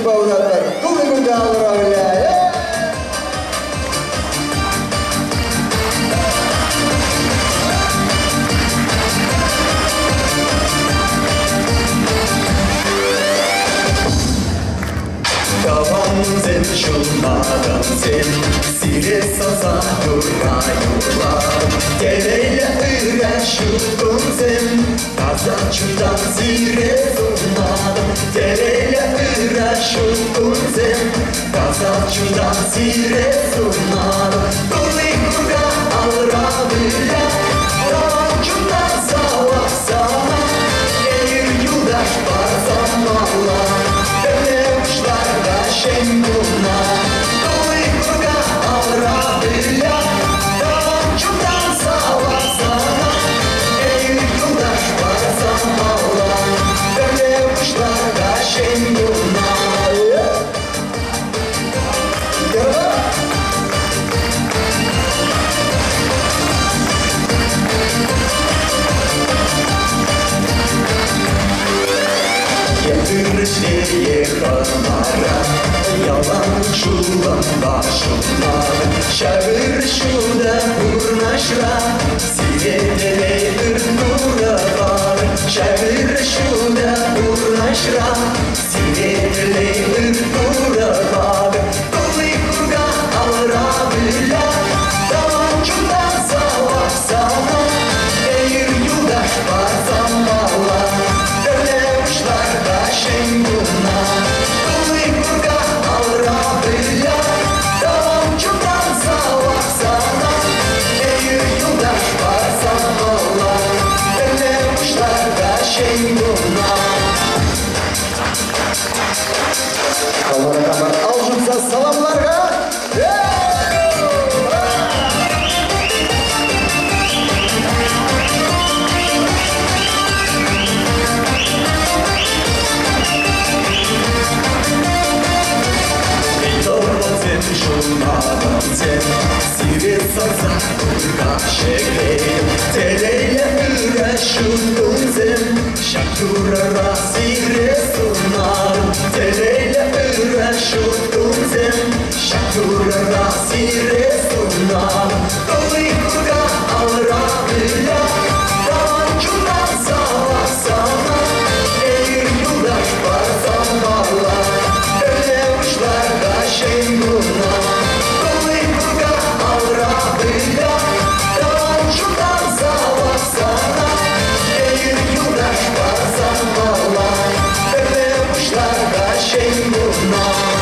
bağıratlar. Kılımın dağlara öyle. Kafamızın şunlardan sen Sire saza durmayurlar Tereyle uğraşıyordum sen Kazançıdan sire sunmadım Tereyle uğraşıyordum sen Kazançıdan sire sunmadım Kuli kurga alra bile Kavancımdan savaş sana Eğir yudaş barzan mallar Şenguna, Kuli kurga avra bila Kavancımdan savaşsana Eğil yudaş barzan mağla Böyle kuşlarda şenguna Getirişleri karmara Yalan şulan başımlar Şavır şuda kurnaşra Siredelir nura var Şavır şuda kurnaşra Siredelir nura var Kuli kurga alra bila Kavancımdan savaşsana Eğir yudaş barzan mağla Böyle uçlarda şenguna Kuli kurga alra bila Kavancımdan savaşsana Eğir yudaş barzan mağla Böyle uçlarda şenguna Kamera alcımsa salamlar ha. Şunlardan sen Siri sarsa kurga şekerim Tereyle uğraşıyordum sen Şakura sire sunarım Tereyle uğraşıyordum sen Şakura sire sunarım Kuli kurga alra bila Kavancımdan savaşsana Eğir yudaş barzan mağla Öyle uçlarda şenguna Kuli kurga alra bila Kavancımdan savaşsana Eğir yudaş barzan mağla Öyle uçlarda şenguna